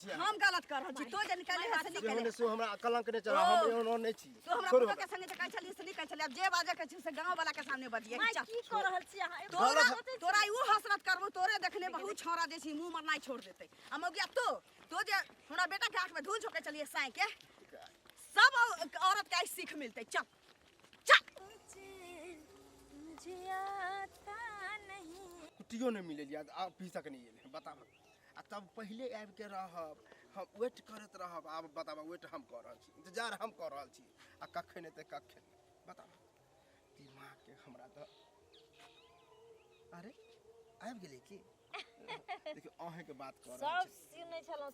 हम गलत कर रहल छी तो जे निकाले है से निकाले हमने सो हमरा कलंक ने चला हम एनो नहीं छी तो हमरा पुतो के संगे कहै छली से निकाल छली अब जे बाजे के छै से गांव वाला के सामने बजिए मैं की कर रहल छी अहाँ तोरा ऊ हसरत करबो तोरे देखने बहुत छौरा जे छी मुंह मरनाई छोड़ देतै हम गया तो जे हमरा बेटा के आंख में धूल झोंके चलिए साई के सब औरत के सीख मिलते चल चल मुझे आता नहीं कुटियो नहीं मिले लिया आप पी सक नहीं है बताओ आ तब पहले आबि के रहब हम वेट करत रहब आब बताबा वेट हम कर रहल छी इंतजार हम कर रहल छी आ कखे नहीं ते कखे बताओ दिमाग के हमरा तो अरे आबि गेलै की देखियो अहे के बात कर रहल छी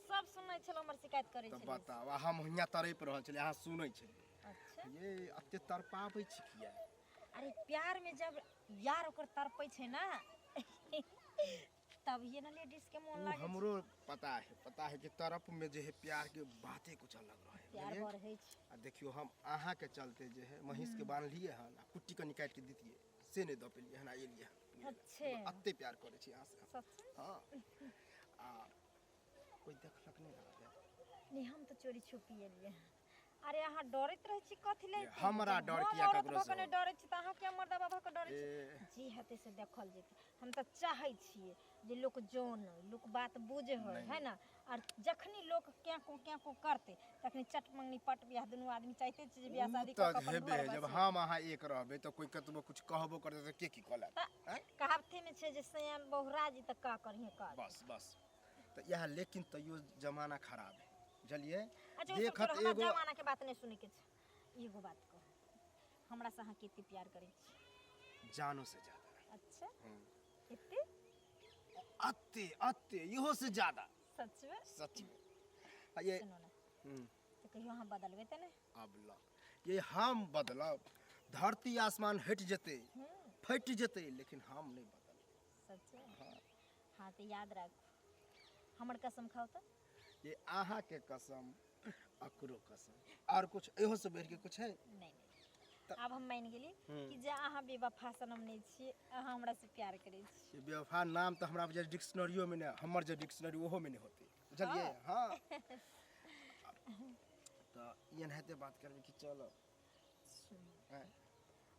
सब सुनै छलो हमर शिकायत करै छी तो बताओ हम हिया तरैप रहल छी अहाँ सुनै छी अच्छा ये अत्ते तरपाबै छी किया अरे प्यार में जब यार ओकर तरपै छै ना तब ये ना लेडीज के मन लागे हमरो पता है कि तरफ में जो है प्यार के बातें कुछ अलग रहे प्यार बढ़ै छै आ देखियो हम आहा के चलते जे है महिष के बांध लिए हन आ कुट्टी के निकाल के दितिए से नहीं द पेलिए हन एलिए अच्छे अत्ते प्यार करे छी अहाँ से सच हां आ कोई देखलक नहीं रहा नहीं हम तो चोरी छुपी एलिए अरे अहाँ डरैत रहै छी कथि ले हमरा डर किया ककरो से डरै छी त अहाँ के मर्दा बाबा के डरै छी जी हते से देखल जेते हम त चाहै छियै जे लोग जोन लोग बात बुझे होय है ना और जखनी लोग क्या को करते तखनी चटमंगनी पट बियाह दुनु आदमी चाहते छी जे बियाह शादी क अपन हेबे जब हम आहा एक रहबे त कोई कतबो कुछ कहबो करते त के की कहला कहावती में छै जे सयान बहुरा जी त का करही का बस त यह लेकिन तइयो जमाना खराब है चलिए देखत एगो जमाना के बात नहीं सुने के छै एगो बात कह हमरा से अहाँ केते प्यार करै छी जानो से ज्यादा अच्छा एते अत्ते इहो से ज्यादा सच में ये तो कहियो हम बदलबे त ने अब ला ये हम बदलब धरती आसमान हट जते फट जते लेकिन हम नहीं बदल सच हां तो याद रख हमर कसम खाओ त ये आहा के कसम अकरो कसम और कुछ एहो से बढ़ के कुछ है नहीं अब हम मान गेली कि जे आहा बेवफा सनम नहीं छी आहा हमरा से प्यार करे छी ये बेवफा नाम तो हमरा जे डिक्शनरियो में ने हमर जे डिक्शनरी ओहो में नहीं होते बुझलिए हां तो ये नहते बात करबे कि चलो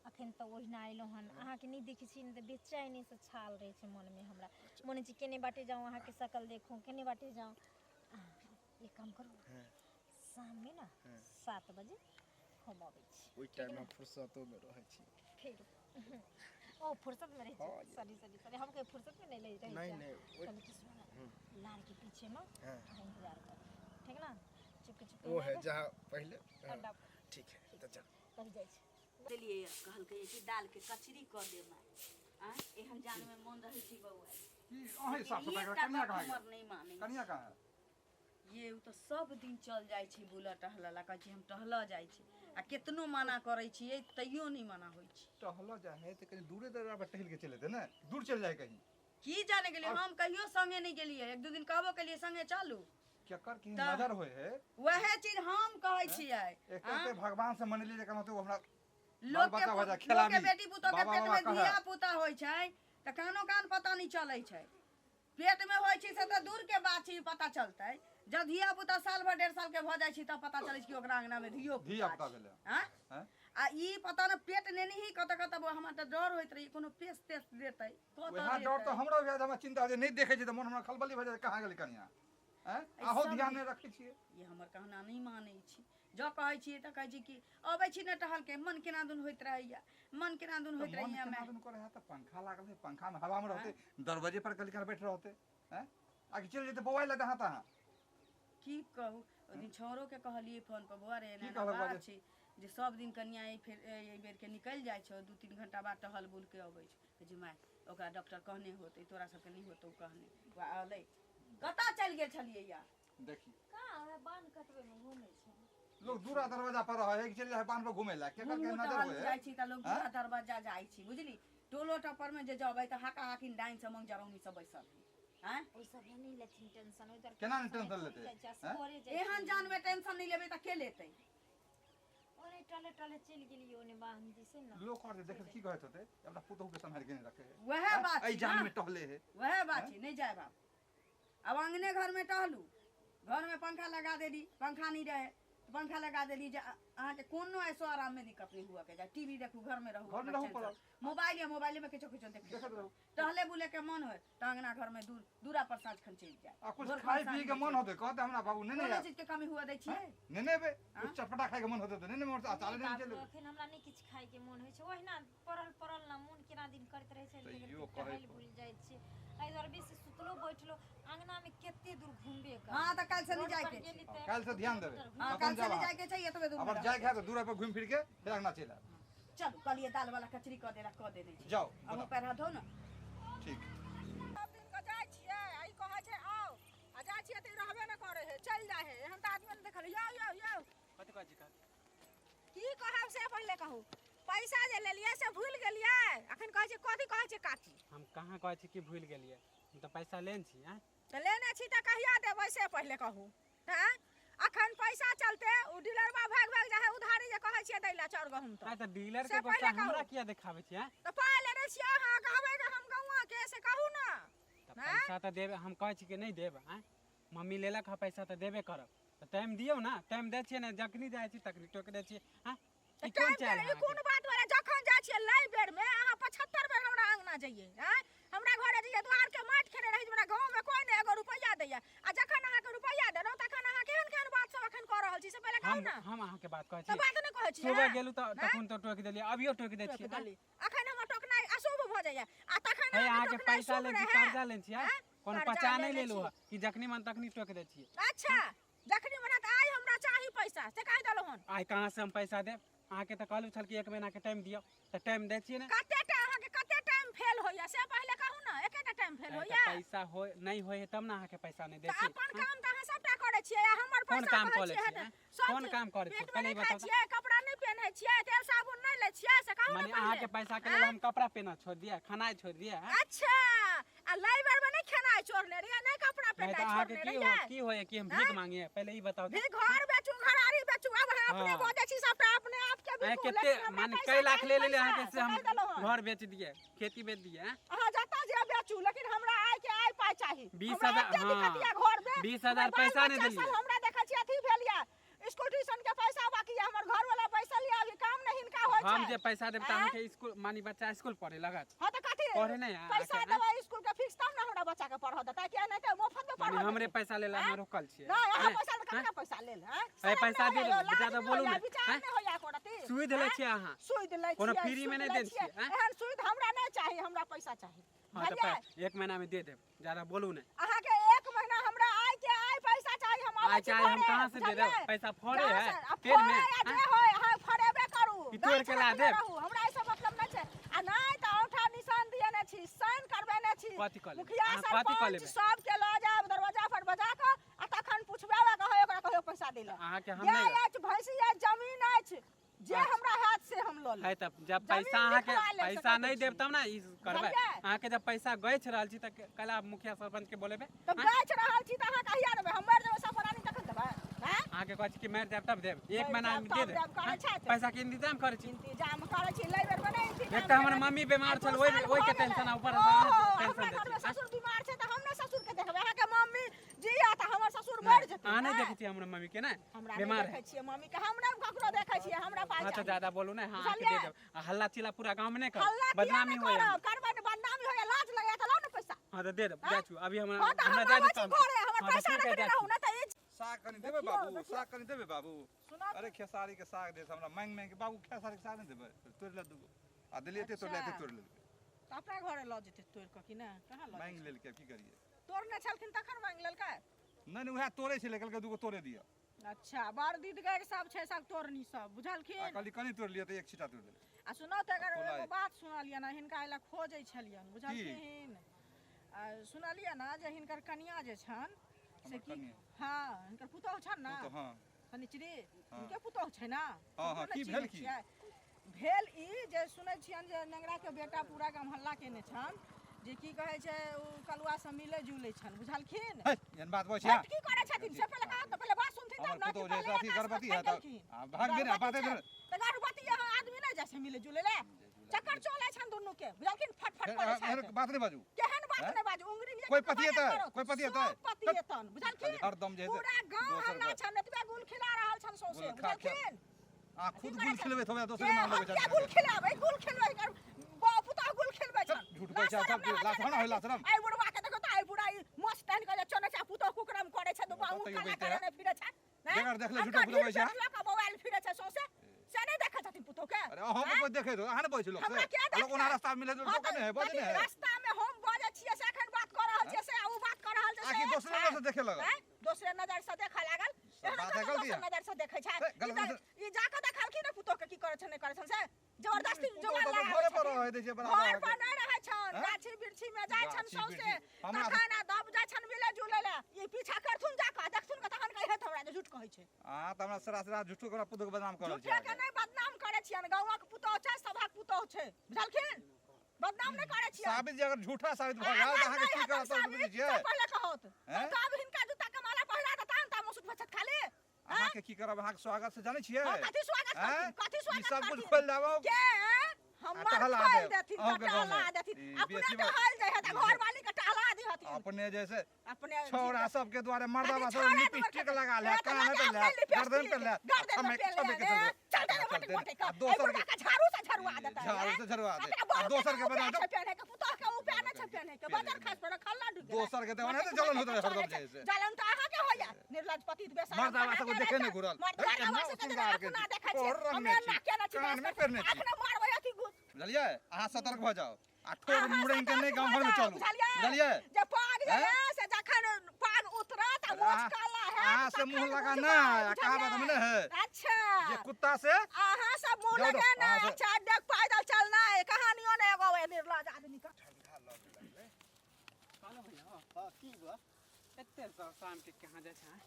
अखन तो ओहिना आइलो हन आहा के नहीं देखि छी न त बेचैनी से छाल रहे छै मन में हमरा मन छी केने बाटे जाऊं आहा के शकल देखूं केने बाटे जाऊं एक काम करू शाम में ना 7 बजे हम आबै छी ओइ टाइम में फुर्सतो में रहै छी फिर ओ फुर्सत में रह सॉरी हम के फुर्सत में नहीं ले रही नहीं लार के पीछे में इंतजार कर ठीक ना चुप वो है जहां पहले ठीक है तो चल कह जाय छै चलिए कहल के कि दाल के कचरी कर दे मां एहन जान में मन रहे छी बउआ ई अहे साफ सफाई कन्या कहां है नहीं माने कन्या कहां है ये तो सब दिन चल जाय छी बुला टहला कहै छी हम टहला जाय छी आ केतनो मना करै छी तइयो नहीं मना होई छी टहला जाए त कहीं दूरे दरा पर टहल के चले थे ना दूर चल जाए कहीं की जाने गेलिए हम कहियो संगे नहीं गेलिए एक दो दिन कहबो केलिए संगे चलू क्या कर की नजर होए है वहे चीज हम कहै छियै एक तो भगवान से मन ले कहनो तो हमरा लोग के बेटी पुतो के पेट में धिया पुता होय छै त कानो कान पता नहीं चलै छै पेट में होय छै से त दूर के बात छै पता चलतै जब धिया पुता साल भर 1.5 साल के भ जाय छी त पता चलै छै कि ओकरा अंगना में धिया पुता भेले हां आ ई पता न पेट ने नहीं कत हमरा त डर होइत रही कोनो पेस तेस देतै वहां डर तो हमरा व्याज हमरा चिंता जे नहीं देखे छै त मन हमरा खलबली भ जाय कहां गेल कन्या हैं आहो ध्यान नहीं रखै छियै ये हमर कहना नहीं मानै छी जो कहै छी त कहै छी कि अबै छी न टहल के मन केना दुन होइत रहैया मन केना दुन होइत रहैया मैं मन करे है त पंखा लागल है पंखा में हवा में रहते दरवाजे पर गली कर बैठ रहते हैं आगे चल जेते मोबाइल लगा हां की कहू ओ दिन छोरो के कहलिए फोन पर बुआ रे ना बात छी जे सब दिन कन्या ए बेर के निकल जाय छ 2-3 घंटा बाद टहल बुल के अबै छ जे माय ओकरा डॉक्टर कहने होते तोरा सब के नहीं होतो कहने वा आले कता चल गेल छलिए या देखी का है बांध कटवे में घूमे छै लोग दूरा दरवाजा पर रहे चल जाए बांध पर घूमे ला के कर के नजर होए जाय छी त लोग दूरा दरवाजा जाय छी बुझली टोलो टपर में जे जबै त हाका हाकिन डाइन से मंग जरौनी सब बैसल हैं ओइ सब नहीं लेथिन टेंशन उधर केना टेंशन लेते एहन जान में टेंशन नहीं लेबे त के लेतै ओने टले टले चल गेली ओने बांध दिसे न लोग कर देख की कहत होते अपना पुतहु के संभाल के नहीं रखे वह बात ए जान में टहले है वह बात नहीं जाए बाप अब अंगने घर में टहलू घर में पंखा लगा देली, पंखा नहीं रहे तो पंखा लगा देली जे अहाँ के कोनो ऐसो आराम में दिक्कत नहीं हुआ के जा टीवी देखू घर में रहू, घर में रहू पड़ल। मोबाइल में किछो किछो देखते रहू। टहले बुले के मन होए तो अंगना घर में दूरा पर साँझ खन चल जाए। आ कुछ खाई पी के मन होते कहते हमरा बाबू ने कोनो चीज के कमी हुआ दै छियै ने बे कुछ चटपटा खाए के मन होते तो ने मोर चाले नहीं चले एखन हमरा नहीं किछ खाए के मन होइ छै, ओहिना पड़ल ना मन केना दिन करैत रहै छै, तैयो लेकिन कहै कहल भूल जाइ छै। एहि दुआरे बेसी सुतलो बैठलो अंगना में केते दूर घूमबे कर। हां त काल से नहीं जाए के काल से ध्यान देबे। हां काल से नहीं जाए के छै, एतबे दूर अब जाए खा तो दूर पर घूम फिर के फिर अंगना चल आ। चल कलिए दाल वाला कचरी क देला क दे दै छी। जाओ अब पैर हाथ धो न। ठीक सब दिन के जाइ छियै, आई कहै छै आओ आ जाइ छियै त रहबे न करे है, चल जाए है। हम त आदमी न देखल यो कथि कहै छी का? की कहब से पहिले कहू। पैसा जे लेलियै से भूल गेलियै, अखन कहै छै कथि कहै छै काकी। हम कहाँ कहै छी कि भूल गेलियै, हम तऽ पैसा लेन छी। त लेने छी त कहिया देबै से पहिले कहू। हैं अखन पैसा चलते उ डीलरवा भाग जाय है उधारी जे कहै छियै दैला चाउर गहूम त। तऽ डीलर से के पैसा पहिले कहू। हमरा किया देखाबै छी? त पाइ लेने छियै अहाँ, कहबै कि हम गौआ के से कहू न। तऽ पैसा तऽ देबे, हम कहै छी कि नहीं देब। मम्मी लेलक है पैसा तऽ देबे करब। तऽ टाइम दियौ ना, टाइम दै छियै ने, जखनी जाइ छी तखनी टोक दै छियै। ई कोन चाल ई कोन बात वाला जखन जाइ छियै लै बेर में अहाँ 75 बेर हमरा अंगना जाइए। हैं हमरा घरे जाइए द्वार के माटि खेने रही, हमरा गांव में कोई नहीं एगो रुपैया दैया। आ जखन अहाँ के रुपैया देलौ तखन अहाँ केहन बात सब अखन कह रहल छी से पहिले कहू ना। हम अहाँ के बात कहै त छी। बात नहि कहै छी। सुबह गेलू तऽ तखन तो टोक देलियै, अभियो टोक दै छियै। अखन हमर टोकनाइ अशुभ भ जाइए। आ तखन हे अहाँ के पैसा शुभ ले छी, रहै। कर्जा लेन छी। कोनो कर्जा पचा नहीं लेने लेलू छी। है कि जखनी मन तखनी टोक दै छियै। अच्छा जखनी मने त आइ हमरा चाही पैसा से कहि देलौ हन। आइ कहाँ से हम पैसा देब? अहाँ के तऽ कहलू छल कि 1 महीना के टाइम दियौ, तऽ टाइम दै छियै ने। कते टाइम फेल होइया से पहिले कहू ना। एकेटा टाइम फेल तऽ होइया। पैसा हो नहीं होय तब ना अहाँ के पैसा नहीं दै त छियै। अपन काम त अहाँ सबटा करै छियै, हमर कोन पैसा काम कहै कऽ लै छियै छियै? सब कोन चीज। काम करै छियै? पेट में पहिले ई नहीं खाइ बताउ। छियै, कपड़ा नहीं पहनै छियै, तेल साबुन नहीं लै छियै से कहू ना माने अहाँ के पहिले। पैसा के लेल हम कपड़ा पहना छोड़ दिया, खाना छोड़ दिया? अच्छा आ लाई बेर में नहीं खेनाइ छोड़ने रहिए, नहीं कपड़ा नहीं पहनाइ तो अहाँ के छोड़ने की रहिए। की होय कि हम भीख मांगिए? पहले ई बताओ। भी घर बेचू, घरारी बेचू, अब हम अपने हाँ। बोझे छी सबटा अपने आप के अहाँ बिल्कुल। केते माने कई लाख ले लेले अहाँ के से हम घर बेच दिए, खेती बेच दिए। अहाँ जता जे बेचू, लेकिन हमरा आइ के आइ पाइ चाही। 20,000 हमरा एते दिक्कत यऽ घर में। 20,000 पैसा नहीं देलिए। हमरा देखै छी अथी भेल यऽ स्कूल ट्यूशन के पैसा बाकी यऽ, हमर घर वाला पैसा लिया, अभी काम नहीं हिनका होय छै। हम जे पैसा देब त अहाँ के स्कूल मानी बच्चा स्कूल पढ़े लगत। हां त कथी पढ़े नहीं आ पैसा देबै स्कूल के फीस तब ना हमरा बच्चा के पढ़ा देतै, कि नहीं त मुफ्त में माने पढ़ा। हमरे पैसा लेला हम रोकल छियै। नहीं अहाँ पैसा कतना पैसा लेल हैं? ए पैसा दे दो, ज्यादा बोलू ना ना। विचार नहीं होया कोडती। सुई देले छियै अहाँ। सुई लै छियै। कोनो फ्री में नहीं दै छियै। एहन सुई हमरा नहीं चाही, हमरा पैसा चाही। हां तो 1 महीना में दे देब, ज्यादा बोलू नहीं। अहाँ के 1 महीना हमरा आइ के आइ पैसा चाही। हम आइ चाहे हम कहाँ से दे देब? पैसा फड़े है पेड़ में। जे होय अहाँ फरेबे करू। ई तोड़ के ला देब। हमरा ऐसा मतलब नहीं छै। आ नहीं त औठा निशान दिएने छी, साइन करबेने छी। कथी कऽ लेबै? मुखिया अहाँ कथी कऽ सरपंच लेबै? सब के ल जाब दरवाजा पर बजा के आ तखन पुछबे कहै ओकरा कहियो पैसा देला। अहाँ के हम गाय नहीं अछि, भैंसी अछि, जमीन अछि, जे हमरा हाथ से हम ल है लेब। तब जब जमीन पैसा अहाँ के लिखवा लेब पैसा सकैत नहीं देब छी। तब ना ई करबै। बुझलियै? अहाँ के जब पैसा गछ रहल छी त कला मुखिया सरपंच के बोलेबे। त बेच रहल छी त अहाँ कहिया देबै? हम मर जेबै सफरानी तखन देबै। हैं अहाँ के कहै छी कि मार देब तब देब, 1 मारि महीना देब में तब दे देब। देब, करै छै तऽ। पैसा के इंतजाम करै छी। इंतजाम करै छी, लै बेर बनै इंतजाम। एक त हमर मम्मी बीमार छल, ओइ के टेंशन ऊपर से टेंशन हमरा दै घर में छी। ससुर बीमार छै त हम ने ससुर के देखबै। अहाँ के मम्मी जिया त हमर ससुर मर जेतै। अहाँ नहीं देखै छी हमर मम्मी के ना हमरा बीमार नहीं है। देखै छियै मम्मी के, हमरा ककरो देखै छियै, हमरा पाइ हाँ तो चाही। ज्यादा बोलू ना। हाँ आके दे बुझलियै? देब। आ हल्ला चिल्ला पूरा गांव में नहीं कर, हल्ला किया बदनामी नहीं होय। करब? करबै ने बदनामी होय, लाज लगे त लो ने पैसा। हाँ तो दे देब, जा छु अभी हमरा हां त हमरा हम दे आबै दे छी काम। घरे, हमर हाँ, तो पैसा ठीक है, रखने जा रहू छु। ना त ई साग कनी देबे देखियौ, बाबू, देखियौ। साग कनी देबे बाबू। सुना अरे खेसारी के साग दे हमरा मांग मांग के बाबू खेसारी के साग नहीं देबे। तोड़ ले दूगो आ दिलिए ते तोड़ ले ते तोड़ ले त अपना घरे ल जेतै तोड़ के कि ना? कहां ल मांग लेल के की करिए? तोड़ने छलखिन तखन मांग लेलकै। नहीं उहे तोड़े छै लेकल के दूगो तोड़े दिया। अच्छा बड़ दीदगार सब छै, सब तोड़नी सब बुझलखिन। आ कली कनी तोड़ लिया त एक छिटा तोड़ ले। आ सुनो त अगर खोलाइ। एगो बात सुनलियै ना, हिनका एला खोजै छलियन बुझलखिन। आ सुनलियै ना जे हिनकर कनिया जे छन से हमर की कनिया? हां हिनकर पुतोह छन ना, तो हां कनिचरी हाँ। हिनके पुतोह छै ना। हाँ, हाँ, की भेल की? भेल ई जे सुनै छियन जे नंगरा के बेटा पूरा गाम हल्ला केने छन जे की कहै छै उ कलुआ से मिले जुले छन बुझलखिन। है एहन बात बोल छै। हट की करे छथिन से पहिले कहा त पहिले बात सुनथिन तब हमर ना। पुतोह जे अथी गर्भवती है त भाग दे ना बाते दे। त गर्भवती यहाँ आदमी नहीं जैसे मिले जुले ले। चक्कर चले छन दुनू के बुझलखिन फटफट करे एहन छन बात नहीं बाजू केहन बात हैं? नहीं बाजू उंगली में कोई पति है कोई पति है सब पति एतन बुझलखिन हरदम जे पूरा गांव हल्ला छन एतबे गुल खिला रहल छन सौसे गुल खा- बुझलखिन आ खुद गुल खिलबे थोबे के दोसर मान हम लेबे क्या गुल खिलाबै गुल खिलबै कर बापुता गुल खिलबै छन झूठ कहै छै सब लाश होना होला शरम आई बुढ़वा के देखो त आई बुढ़ा मस्त तहन के चने छा पुतो कुकरम करे छ दुबा बताइयो काला बेटे। करे ने फिरे छ बेगर देखले झूठो बुझबै छै का मोबाइल फिरे छ सौसे से नहीं देखा छथिन पुतो के अरे हम कोई देखे तो आने बैठ लोग हमरा से क्या लोग ओना रास्ता में मिले तो हाँ, कने है बजे है रास्ता में हम बाजे छियै से एखन बात कर रहल छियै से उ बात कर रहल छै आखि दोसर नजर से देखे लगा हैं? दोसरे नजर से देखा लागल सब बात है एहन गलती दोसर है। नजर से देखै छै है, गलत ई जाके देखलखिन ने पुतो के की करे छै नहीं करे छै से जबरदस्ती तो जोगाड़ घरे लगा पर रहे दै छै घर बराबर पर नहीं रहै छन हैं? गाछी बिरछी में जाय छन गाछी सौसे बिरछी। हमरा- तखन दब जाय छन मिले जुले ले ई पीछा करथुन जाके देखथुन के तखन कहे हमरा जे झूठ कहै छै हां त हमरा सरासरा झूठो के पुतो के बदनाम करल झूठे के छै नहीं बदनाम करे छियन गांवक पुतो छै सभक पुतो छै बुझलखिन बदनाम नहीं करे छियन साबित जे अगर झूठा साबित भ गेल त अहाँ के की करत बुझै छियै पहले कहत हैं? तो अब हिनका जूता के माला पहिरा देता त मुसुक बचत खाली अहाँ के की करब अहाँ के स्वागत से जानै छियै हाँ, कथी स्वागत हैं? करथिन कथी ई स्वागत सब कुछ करथिन? खोल देबो के हमर टहला खोल देब। देथिन अहूँ के टहला गाँवमे। देथिन ई अपने बेसी बात- टहल जाय है त घर वाली के टहला दी हथिन अपने जैसे अपने छौड़ा सब के द्वारे मर्दा अरे बस छौड़ा लिपस्टिक द्वारे- लगा ले ए, तो कान पे लगा ले ले लिपस्टिक, गर्दन पे ले गर्दन पे ले छबे के ले, चल दे मोटे चलते मोटे का दोसर दोसर के झाड़ू से झड़वा देता है झाड़ू से झड़वा दे अपना आ बाप दोसर के बना दो पहने के पुतह के ऊ पहने छै पहने के बदर खास पर खल्ला ढुक दोसर के देवा नहीं तो जलन होत रहे हरदम जैसे जलन त अहाँ के होया निर्लज पतित बेसारा मर्दा वाला सबको देखे नहीं घुरल मर्दा वाला सबको ना देखै छै और हमे रंग ना केना छै कान में पेरने छी अपना मारबै अथी गुस बुझलियै अहाँ सतर्क भ जाओ आ ठोर मुड़ै के नहीं गांव घर में चलू बुझलियै जे पाग जे हैं? है से जखन पाग उतरत आ मोछ काला है अहाँ से मुंह लगा ना कहावत में नहीं है अच्छा जे कुत्ता से अहाँ सब मुंह जाओ, लगे ना अहाँ से- अच्छा देख पैदल चलना है कहानियों ने एगो है निर्लज आदमी का कहलो भैया हां की बा एते शाम के कहाँ जाय छै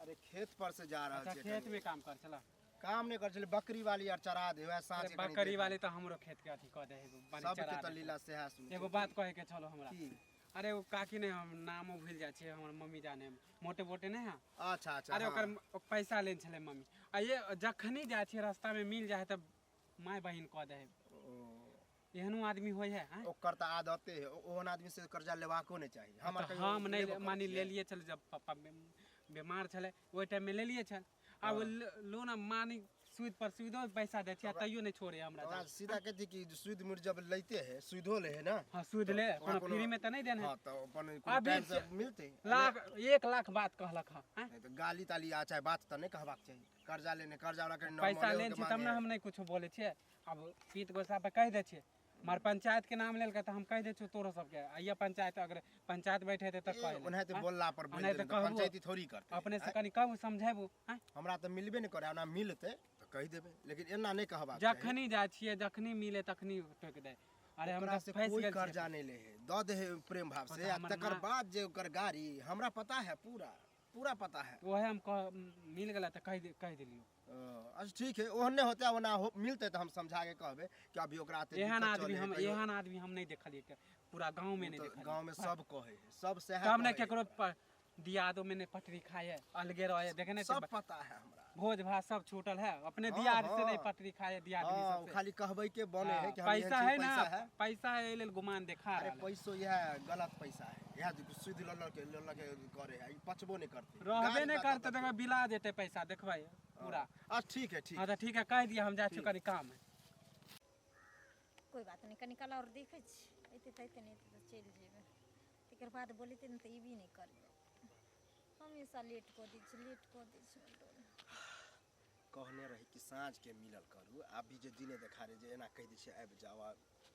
अरे खेत पर से जा रहल अच्छा छियै खेत कनी। में काम कर चला काम नहीं कर चले बकरी वाली और चरा दे वह साँझ के कनी बकरी देख। वाले तो हमरो खेत के अथी कह दे एगो बानी सबके चरा तो दे। लीला से है सुन एगो बात कहे के चलो हमरा की अरे वो काकी ने हम नामो भूल जाय छै हमर मम्मी जाने मोटे मोटे नहीं है अच्छा अच्छा अरे हाँ। ओकर पैसा लेन छले मम्मी आ ये जखनी जाय छै रास्ता में मिल जाय त माय बहिन कह दे एहनो आदमी होय है हैं? ओकर त आदते है ओहन आदमी से कर्जा लेवाको नहीं चाहिए तो कहियो हम नहीं लेबो मानी करै ले छियै। लिए छल जब पापा बीमार छले ओहि टाइम में ले लिए छल अब लोन मानी सूद पर सूदो पैसा दे छियै तैयो नहीं छोड़े हमरा ओकरा जान। सीधा कहती कि सूद मूर जब लेते है सूदो ले है ना हाँ सूद ले ओकरा कोनो कोनो- फ्री में तो नहीं देने हाँ तो अपन अभी टाइम से से- मिलते लाख 1 लाख बात कहलक हाँ हैं? नहीं तो गाली ताली आ चाहे बात तो नहीं कहबाक चाहिए कर्जा लेने कर्जा वाला के पैसा लेन छी तब ना हम नहीं कुछ बोले छियै अब पीत गोसा पे कह दे छियै मार पंचायत के नाम लेल के तो हम कह दे छियै तोरो सबके आइया पंचायत अगर पंचायत बैठे थे तो कह ले, उन्हें तो हैं? बोलला पर बोल नहीं तो देले, तो कहबो। पंचायती थोड़ी करते अपने से हैं। कनी कहू समझेबू हैं? हमरा तो मिलबे नहीं करे हमरा मिलते तो कह देबे लेकिन एना नहीं कहबाक जखनी जाइ छियै जखनी मिले तखनी टोक दे अरे हम ओकरा तो से फंस कोई गेल कर्जा छियै नहीं ले है द दे है प्रेम भाव से तो आ हमर तकर माँ- बाद जे ओकर गाड़ी हमरा पता है पूरा पूरा पता है ओहे हम कह मिल गेला तो कह देलियो अच्छा ठीक है ओहने होते ओना मिलते तो हम समझा के कहबे कि अभी ओकरा आते एहन दिक्कत आदमी चले है, हम कहियो- एहन आदमी हम नहीं देखलिए के पूरा गांव में नहीं तो देखलिए गांव में सब कहे है, सब से तब ने केकरो दियादो में नहीं पटरी खाए अलगे रहे देखे नहीं सब पता है हमरा भोज भात सब छूटल है अपने हाँ, दियाद से हाँ। नहीं पटरी खाए दियादनी हाँ सबसे खाली कहबे के बने है कि हम पैसा एहन है चीज ना पैसा है पैसा है लेल गुमान देखा अरे रहल है। पैसो यह गलत पैसा है यह सुध लल के करे है ई पचबो नहीं करते रहबे गाड़ी नहीं बात करते बताते। देखो बिला देते पैसा देखबै पूरा अच्छा ठीक है ठीक हाँ तो ठीक है कह दिया हम जा चुका काम है कोई बात नहीं कनी कल और देखे छी एते तैते नहीं तो चल जेबे तकर बाद बोलते न तो ई भी नहीं करबे हमेशा लेट को दी छी कहने रही कि साँझ के मिलल करू अभी जे दिने देखा रहे जे एना कह दै छियै आबि जाओ आ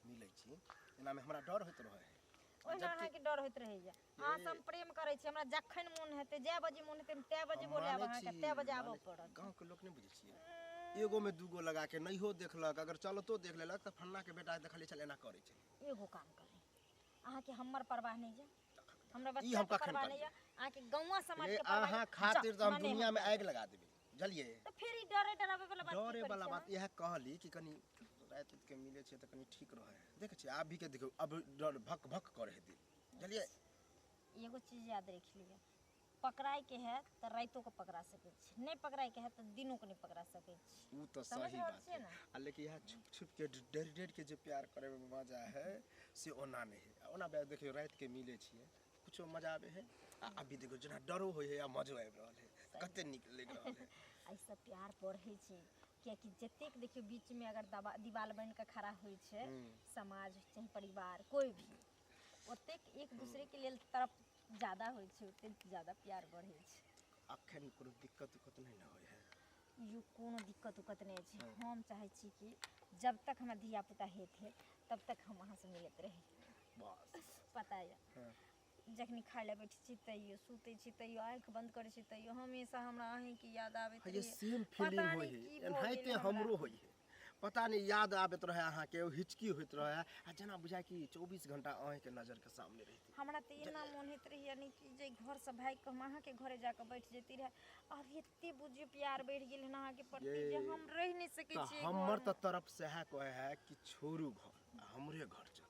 मिलै छी एना में हमरा डर होइत रहे है ओहिना अहाँके डर होइत रहैया अहाँ से हम प्रेम करै छी हमरा जखन मोन हेतै जै बजे मोन हेतै तै बजे बोले आब अहाँके तै बजे आबऽ पड़त गाँव के लोग नहीं बुझे छियै एगो में दूगो लगा के नहियो देखलक अगर चलतो देख लेलक तो फन्ना के बेटा देखले चल एना करे छै एगो काम करी अहाँके हमर परवाह नहीं जा हमरा ई बच्चा हम के कखन परवाह करियै? नहीं जा अहाँके गौवा समाज ये के परवाह अहाँ नहीं। खातिर जा, तो हम मने दुनिया में हम आग लगा देबे बुझलिए तो फिर ई डरे डरावे वाला बात डरे की वाला करै बात छी यह कहली कि कनी रात उत के मिले छै तो कनी ठीक रहे देखे छियै अभी के देखो अब डर भक भक करे है दिल बुझलिए अहाँ? एगो चीज याद रख लिया पकड़ाई के है तो रातों को पकड़ा सके छी, नहीं पकड़ाई के है तो दिनों को नहीं पकड़ा सके छी। वो तो समझ सही रहल बात छियै है ना? लेकिन यहाँ छुप छुप के डर डर के जो प्यार करे में मजा है से ओना नहीं है। ओना बे देखियो रात के मिले छिए कुछो मजा आवे है अभी देखो जना डरो होय है या मजो आबि रहल है कते निक लग रहल है। ऐसा प्यार बढ़े छै कियाकि जतेक देखियो बीच में अगर दीवार बन के खड़ा होय छै समाज चाहे परिवार कोई भी ओतेक एक दूसरे के लेल तरफ ज्यादा होय छै ओतेक ज्यादा प्यार बढ़े छै। अखन कोनो दिक्कत उक्कत नहीं ना होय है। यो कोनो दिक्कत उक्कत नहीं छै। हम चाहे छी कि जब तक हमरा धिया पुता हेते तब तक हम अहाँ से मिलत रही। बस पता है जखनी खाय ले बैठी छी तैयो सुते छी तैयो आँख बंद करे छी तैयो हमेशा हमरा अहीं की याद आबैत ये रही। सेम फीलिंग होय है एनाहिते हमरो होय है। पता नहीं याद आबैत रहे अहाँ के हिचकी होइत रहे आ जना बुझाय कि 24 घंटा अहीं के नजर के सामने रहती। हमरा त एना मन होइत रही यानी कि जे घर से भाग के हम अहाँ के घरे जाके बैठ जेती रहे। अब एते बुझियो प्यार बढ़ गेल है अहाँ के प्रति जे हम रह नहीं सके छी। हमर त तरफ से है कहे है कि छोड़ू घर हमरे घर चल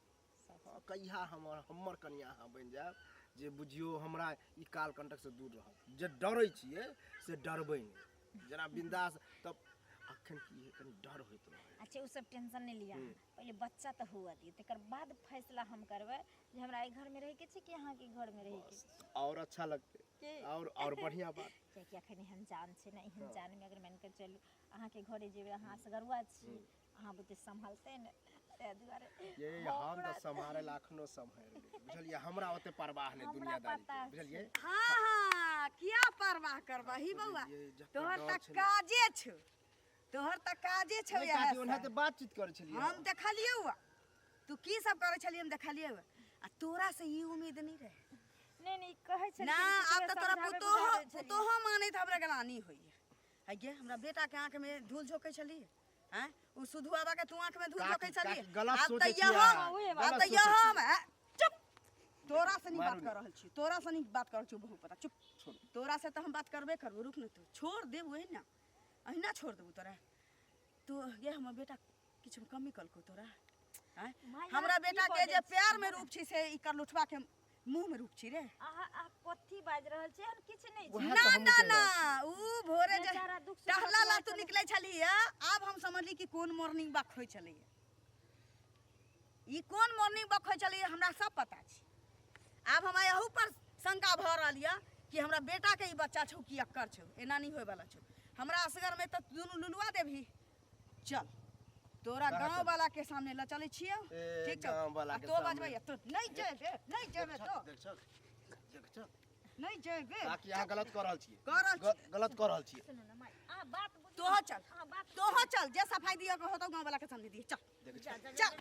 कहिया हमर कन्या अहाँ बन जाब जे बुझियो हमरा ई काल कंटक से दूर रह जे डरै छिए से डरबै नहीं जना बिंदास तब अखन की है कनी डर होइत रहे। अच्छा उ सब टेंशन नहीं लिया पहले बच्चा तो हुआ दिए तकर बाद फैसला हम करबे जे हमरा ए घर में रह के छी कि अहाँ के घर में रह के छी। और अच्छा लगते और बढ़िया बात कियाकि अखन एहन जान छै ना एहन जान में अगर मान के चलू अहाँ के घरे जेबे अहाँ से गरुआ छी अहाँ बुते संभालते ने ते दुआरे ये हम तो संभारे लाखनो संभाल बुझलिए हमरा ओते परवाह नहीं दुनियादारी बुझलिए। हाँ हाँ किया परवाह करबही बउआ तोहर तक काजे छ तोहर तक काजे छ नहीं काजी ओनाते बातचीत करे छलिए हम देखलिए हुआ तू की सब करे छलिए हम देखलिए हुआ आ तोरा से ई उम्मीद नहीं रहे। नहीं कहे छै ना अब तो तोरा पुतोहो माने त हमरा गलानी होई है गे हमरा बेटा के आंख में धूल झोंके छलिए हैं उ सुधुआबा के तू आंख में धूल झोंके छलिए गलत अब सोचे त छियै अब त हम चुप तोरा से नहीं बात कर रहल छी तोरा से नहीं बात कर छी बहुत पता चुप तोरा से तो हम बात करबे करबो रुक न तू छोड़ देब वही ना अहिना छोड़ देबू तोरा तू ये हमर बेटा किछु कमी कलको तोरा हैं हमरा बेटा के जे प्यार में रूप छी से ई कर लुठवा के मुंह में रूप छी रे आ कथी बाज रहल छै हम किछ नहीं वएह ना तो हमहूँ ना कह ना रहल ऊ भोरे जे बेचारा दुख सुख टहला ला बतुआ तू निकले छली अब हम समझली कि कौन मॉर्निंग वॉक होय छली ई कौन मॉर्निंग वॉक होय छली हमरा सब पता छै। अब हमरा यहू पर शंका भ रहल या कि हमरा बेटा के ई बच्चा छौ कि अक्कर छौ एना नहीं होय वाला छौ हमरा असगर में त दुनू लुलुआ देबही चल तोरा गांव वाला के सामने ल चले छियो ठीक छौ गाँव वाला के तो सामने। बजबै तो नहीं जेबे तो देख चल देख चल नहीं जेबे ताकि यहाँ गलत कर रहल छिए कर रहल छी। गलत कर रहल छिए सुनो ना माय आ बात बुझ तोहो चल हां बात तोहो चल जे सफाई दियो के होतो गांव वाला के सामने दिए चल देख चल